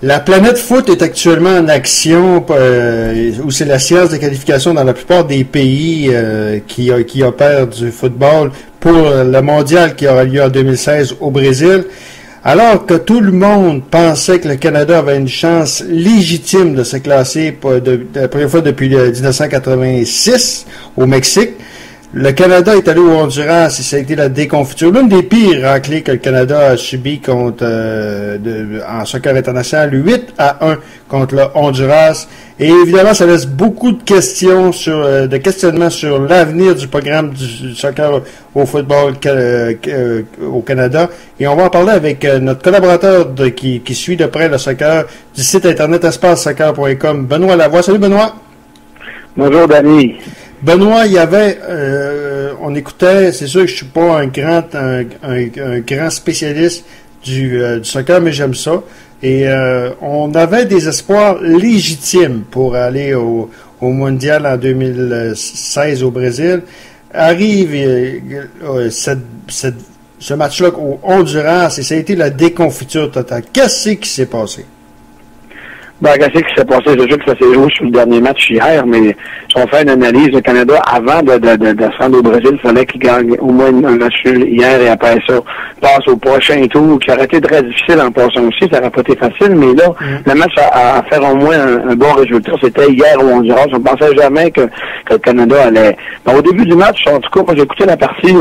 La planète foot est actuellement en action, où c'est la séance de qualification dans la plupart des pays qui opèrent du football pour le mondial qui aura lieu en 2016 au Brésil. Alors que tout le monde pensait que le Canada avait une chance légitime de se classer pour la première fois depuis 1986 au Mexique, le Canada est allé au Honduras et ça a été la déconfiture. L'une des pires raclées que le Canada a subi contre en soccer international, 8-1 contre le Honduras. Et évidemment, ça laisse beaucoup de questions de questionnements sur l'avenir du programme du soccer au football au Canada. Et on va en parler avec notre collaborateur qui suit de près le soccer du site internet espacesoccer.com, Benoît Lavoie. Salut Benoît. Bonjour Danny. Benoît, il y avait, on écoutait, c'est sûr que je suis pas un grand spécialiste du soccer, mais j'aime ça. Et on avait des espoirs légitimes pour aller au mondial en 2016 au Brésil. Arrive ce match-là au Honduras et ça a été la déconfiture totale. Qu'est-ce qui s'est passé? Ben, qu'est-ce qui s'est passé? C'est sûr que ça s'est joué sur le dernier match hier, mais si on fait une analyse, le Canada, avant de se rendre au Brésil, il fallait qu'il gagne au moins un match hier et après ça, passe au prochain tour, qui aurait été très difficile en passant aussi, ça n'aurait pas été facile, mais là, le match à faire au moins un bon résultat, c'était hier au Honduras. On ne pensait jamais que le Canada allait... Ben, au début du match, en tout cas, quand j'ai écouté la partie,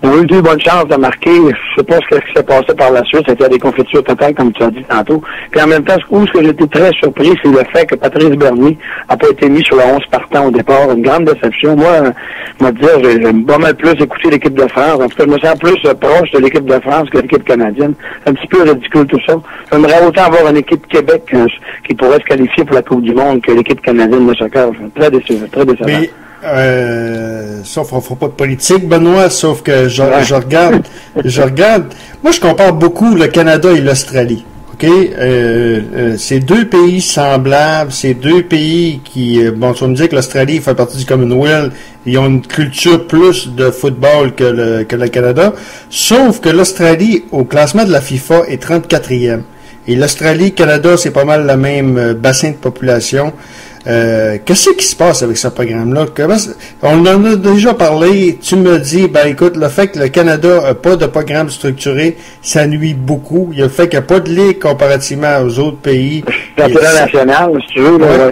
ils ont eu 2 bonnes chances de marquer. Je sais pas ce qui s'est passé par la suite, c'était des confitures totales, comme tu as dit tantôt. Puis en même temps, ce que j'étais très surpris, c'est le fait que Patrice Bernier n'a pas été mis sur le 11 partant au départ. Une grande déception. Moi, j'aime pas mal plus écouter l'équipe de France. En tout cas, je me sens plus proche de l'équipe de France que l'équipe canadienne. C'est un petit peu ridicule tout ça. J'aimerais autant avoir une équipe Québec qui pourrait se qualifier pour la Coupe du Monde que l'équipe canadienne de soccer. Très décevant. Mais, sauf qu'on ne fera pas de politique, Benoît, sauf que je regarde. Moi, je compare beaucoup le Canada et l'Australie. OK? C'est 2 pays semblables, c'est 2 pays qui, bon, tu vas me dire que l'Australie fait partie du Commonwealth, ils ont une culture plus de football que le Canada, sauf que l'Australie, au classement de la FIFA, est 34e. Et l'Australie-Canada, c'est pas mal le même bassin de population. Qu'est-ce qui se passe avec ce programme-là? On en a déjà parlé. Tu me dis, ben écoute, le fait que le Canada n'a pas de programme structuré, ça nuit beaucoup. Il y a le fait qu'il n'y a pas de ligue comparativement aux autres pays. Championnat national, si tu veux. Ouais.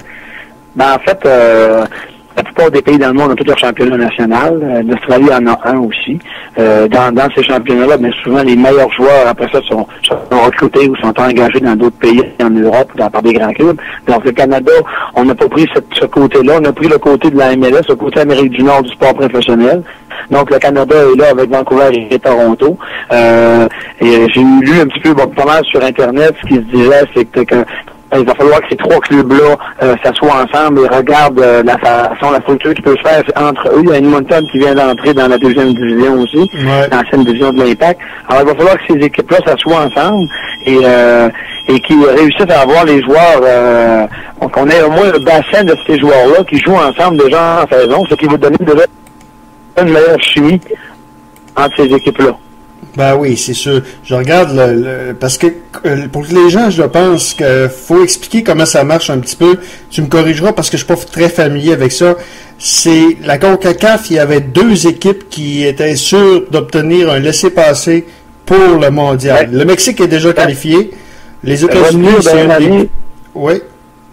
Ben, en fait, la plupart des pays dans le monde ont tout leur championnat national. L'Australie en a un aussi. Dans ces championnats-là, bien souvent, les meilleurs joueurs, après ça, sont recrutés ou sont engagés dans d'autres pays en Europe, par des grands clubs. Donc, le Canada, on n'a pas pris ce côté-là. On a pris le côté de la MLS, le côté Amérique du Nord du sport professionnel. Donc, le Canada est là avec Vancouver et Toronto. Et j'ai lu un petit peu, pas mal sur Internet, ce qui se disait, c'est que il va falloir que ces 3 clubs-là s'assoient ensemble et regardent la structure qui peut se faire entre eux. Il y a Edmonton qui vient d'entrer dans la 2e division aussi, l'ancienne division de l'Impact. Alors, il va falloir que ces équipes-là s'assoient ensemble et qu'ils réussissent à avoir les joueurs, qu'on ait au moins le bassin de ces joueurs-là qui jouent ensemble déjà en saison, ce qui va donner déjà une meilleure chimie entre ces équipes-là. Ben oui, c'est sûr. Je regarde parce que pour les gens, je pense qu'il faut expliquer comment ça marche un petit peu. Tu me corrigeras parce que je suis pas très familier avec ça. C'est la CONCACAF, il y avait 2 équipes qui étaient sûres d'obtenir un laissez-passer pour le mondial. Ouais. Le Mexique est déjà qualifié. Les États-Unis, c'est Oui.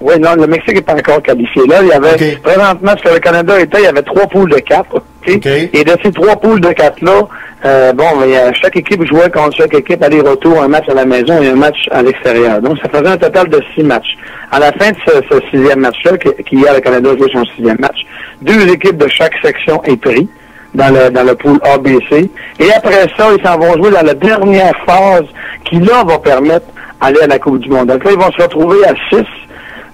Oui, non, le Mexique n'est pas encore qualifié. Là, il y avait, présentement, ce que le Canada était, il y avait 3 poules de 4. Okay? Et de ces 3 poules de 4-là, chaque équipe jouait contre chaque équipe aller-retour, un match à la maison et un match à l'extérieur. Donc, ça faisait un total de 6 matchs. À la fin de ce 6e match-là, qu'hier le Canada a joué son 6e match, 2 équipes de chaque section est pris dans le pool ABC. Et après ça, ils s'en vont jouer dans la dernière phase qui, là, va permettre d'aller à la Coupe du Monde. Donc là, ils vont se retrouver à 6.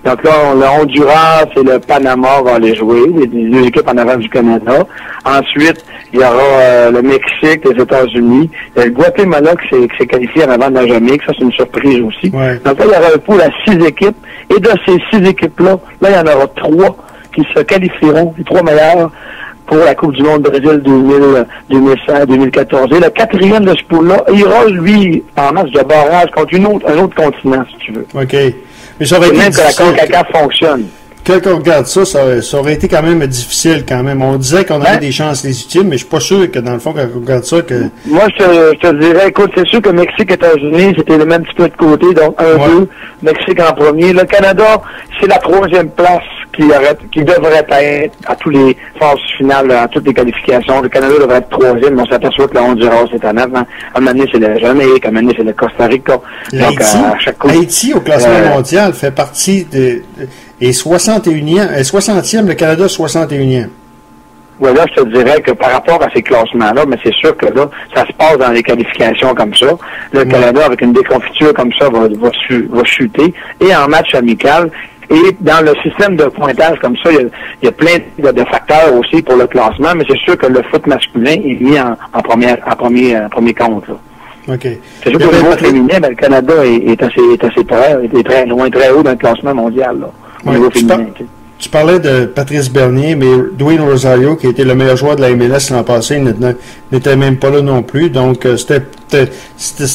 Donc là, le Honduras et le Panama vont aller jouer, les 2 équipes en avant du Canada. Ensuite, il y aura le Mexique, les États-Unis. Il y a le Guatemala qui s'est qualifié en avant de la Jamaïque. Ça, c'est une surprise aussi. Ouais. Donc là, il y aura un pool à 6 équipes. Et de ces 6 équipes-là, là, il y en aura 3 qui se qualifieront, les 3 meilleurs, pour la Coupe du Monde Brésil 2014. Et le quatrième de ce pool-là ira, lui, en match de barrage contre un autre continent, si tu veux. OK. Mais ça aurait été même que la CONCACAF fonctionne. Quand on regarde ça, ça aurait été quand même difficile quand même. On disait qu'on avait des chances légitimes, mais je suis pas sûr que dans le fond, quand on regarde ça, que... Moi, je te dirais, écoute, c'est sûr que Mexique, États-Unis, c'était le même petit peu de côté, donc 1-2, Mexique en premier. Le Canada, c'est la troisième place qui devrait être à tous les phases finales, à toutes les qualifications. Le Canada devrait être troisième, mais on s'aperçoit que le Honduras est en avant. À un moment donné, c'est le Jamaïque, à un moment donné, c'est le Costa Rica. Donc, à chaque coup, Haïti, au classement mondial, fait partie et 60e, le Canada 61e. Oui, là, je te dirais que par rapport à ces classements-là, mais c'est sûr que là, ça se passe dans les qualifications comme ça. Le Canada, avec une déconfiture comme ça, va chuter. Et en match amical, et dans le système de pointage comme ça, il y a plein de facteurs aussi pour le classement, mais c'est sûr que le foot masculin est mis en premier compte, là. OK. C'est sûr qu'au niveau féminin, ben, le Canada est assez près, est très loin, très haut dans le classement mondial, là. Au niveau féminin. Tu parlais de Patrice Bernier, mais Dwayne Rosario, qui était le meilleur joueur de la MLS l'an passé, n'était même pas là non plus. Donc, c'était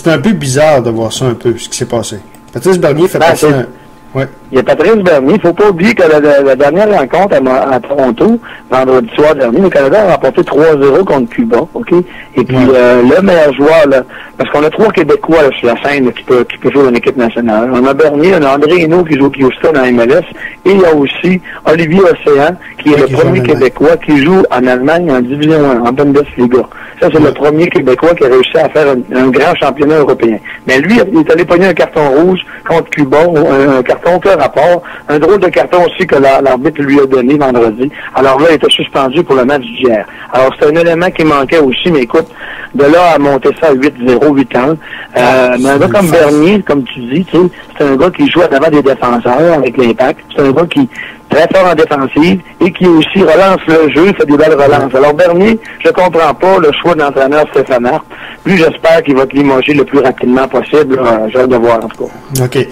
un peu bizarre de voir ça un peu, ce qui s'est passé. Patrice Bernier fait partie d'un... Ouais. Il y a Patrice Bernier. Il ne faut pas oublier que la dernière rencontre à Toronto, vendredi soir dernier, le Canada a remporté 3-0 contre Cuba. OK? Et puis, le meilleur joueur, là, parce qu'on a 3 Québécois là, sur la scène là, qui peut jouer dans l'équipe nationale. On a Bernier, on a André Hainaut qui joue au Houston en MLS. Et il y a aussi Olivier Océan, qui est le premier Québécois qui joue en Allemagne en Division 1, en Bundesliga. Ça, c'est le premier Québécois qui a réussi à faire un grand championnat européen. Mais lui, il est allé pogner un carton rouge contre Cuba, un carton aucun rapport. Un drôle de carton aussi que l'arbitre lui a donné vendredi. Alors là, il était suspendu pour le match d'hier. Alors, c'est un élément qui manquait aussi, mais écoute, de là à monter ça à 8-0, 8 ans. Mais un gars comme Bernier, comme tu dis, tu sais, c'est un gars qui joue à l'avant des défenseurs avec l'Impact. C'est un gars qui très fort en défensive et qui aussi relance le jeu, fait des belles relances. Alors Bernier, je comprends pas le choix de l'entraîneur Stéphane Hart. Lui, j'espère qu'il va te limoger le plus rapidement possible. J'ai hâte de voir, en tout cas. OK.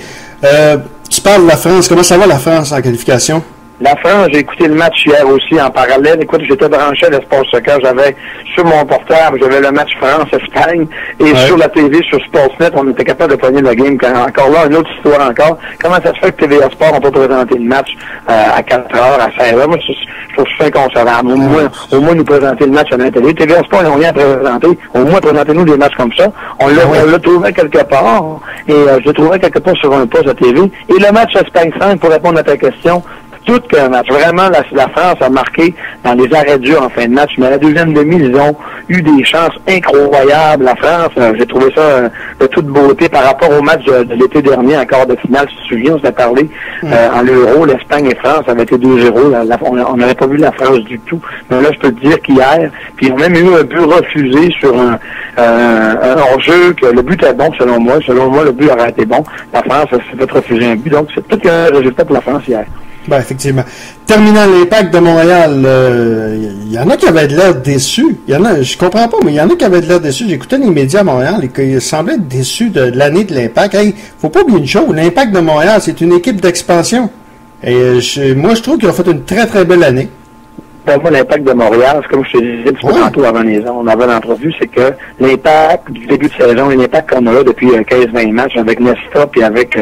Tu parles de la France. Comment ça va, la France, en qualification? La France, j'ai écouté le match hier aussi en parallèle. Écoute, j'étais branché à l'Espace Soccer. J'avais sur mon portable, j'avais le match France-Espagne. Et sur la TV, sur Sportsnet, on était capable de pogner la game. Encore là, une autre histoire encore. Comment ça se fait que TVA Sport n'a pas présenté le match à 4h, à 16h? Moi, je trouve ça inconcevable. Au moins nous présenter le match à la télé. TVA Sport, ils n'ont rien à présenter. Au moins, présentez-nous des matchs comme ça. On l'a trouvé quelque part. Et je le trouvais quelque part sur un poste de TV. Et le match Espagne 5, pour répondre à ta question, tout qu'un match. Vraiment, la France a marqué dans les arrêts durs en fin de match, mais à la deuxième demi, ils ont eu des chances incroyables. La France, j'ai trouvé ça de toute beauté par rapport au match de l'été dernier, en quart de finale, si tu te souviens, on s'est parlé en l'Euro, l'Espagne et France avaient été 2-0. On n'avait pas vu la France du tout. Mais là, je peux te dire qu'hier, puis ils ont même eu un but refusé sur un hors-jeu, que le but est bon, selon moi. Selon moi, le but aurait été bon. La France s'est fait refuser un but. Donc, c'est peut-être un résultat pour la France hier. Ben, effectivement. Terminant l'Impact de Montréal, il y en a qui avaient de l'air déçus. Je comprends pas, mais il y en a qui avaient de l'air déçus. J'écoutais les médias à Montréal et qu'ils semblaient être déçus de l'année de l'Impact. Hey, faut pas oublier une chose, l'Impact de Montréal, c'est une équipe d'expansion. Et moi, je trouve qu'ils ont fait une très, très belle année. Pour moi, l'Impact de Montréal, c'est comme je te disais un petit peu tantôt avant l'entrevue, c'est que l'Impact du début de saison, l'Impact qu'on a là depuis 15-20 matchs avec Nesta puis avec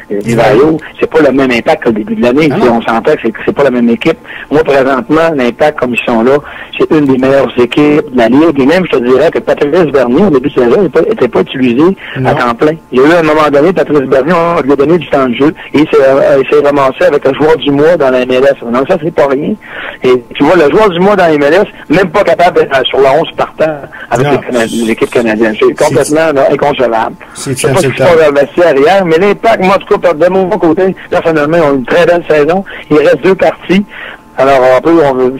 Divario, c'est pas le même Impact qu'au début de l'année. On s'entend que c'est pas la même équipe. Moi, présentement, l'Impact, comme ils sont là, c'est une des meilleures équipes de la Ligue. Et même, je te dirais que Patrice Bernier, au début de saison, n'était pas utilisé à temps plein. Il y a eu à un moment donné, Patrice Bernier, on lui a donné du temps de jeu et il s'est ramassé avec un joueur du mois dans la MLS. Donc ça, c'est pas rien. Et tu vois, le joueur du mois dans la MLS, même pas capable d'être sur la 11 partant avec l'équipe canadienne. C'est complètement inconcevable. Je sais pas ce qui se passe dans le vestiaire hier, mais l'Impact, moi, en tout cas, de mon côté, personnellement, ils ont une très belle saison. Il reste 2 parties. Alors,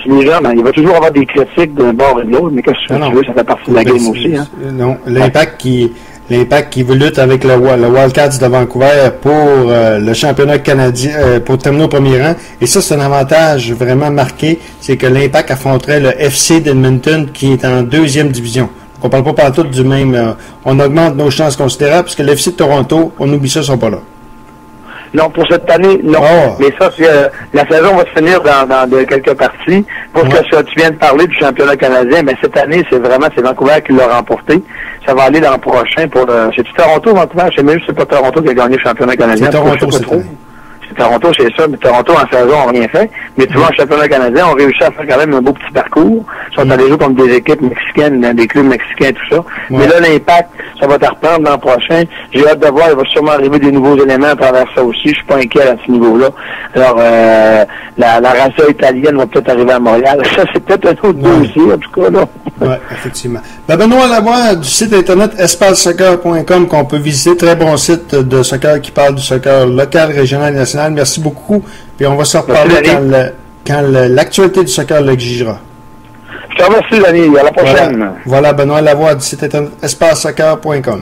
les gens, il va toujours avoir des critiques d'un bord et de l'autre, mais qu'est-ce que tu veux, ça fait partie de la game aussi. Hein? Non, l'Impact qui lutte avec le Wildcats de Vancouver pour le championnat canadien, pour terminer au premier rang. Et ça, c'est un avantage vraiment marqué, c'est que l'Impact affronterait le FC d'Edmonton qui est en 2e division. Donc, on parle pas partout du même... on augmente nos chances considérables parce que le FC de Toronto, on oublie ça, ils sont pas là. Non, pour cette année, non. Oh. Mais ça, c'est la saison va se finir dans quelques parties. Pour ce que tu viens de parler du championnat canadien, mais cette année, c'est Vancouver qui l'a remporté. Ça va aller l'an prochain pour le. C'est-tu Toronto, Vancouver? Je sais même si c'est pas Toronto qui a gagné le championnat canadien. C'est Toronto, c'est Toronto, c'est ça, mais Toronto en saison n'a rien fait. Mais tu vois, en championnat canadien, on réussit à faire quand même un beau petit parcours. Ils sont allés jouer contre des équipes mexicaines, dans des clubs mexicains, tout ça. Ouais. Mais là, l'impact, ça va te reprendre l'an prochain. J'ai hâte de voir, il va sûrement arriver des nouveaux éléments à travers ça aussi. Je suis pas inquiet à ce niveau-là. Alors, la race italienne va peut-être arriver à Montréal. Ça, c'est peut-être un autre dossier, en tout cas, là. Oui, effectivement. Benoît Lavoie, du site internet espacesoccer.com qu'on peut visiter. Très bon site de soccer qui parle du soccer local, régional et national. Merci beaucoup. Puis on va se reparler quand l'actualité du soccer l'exigera. Je te remercie, Denis. À la prochaine. Voilà Benoît Lavoie du site internet espacesoccer.com.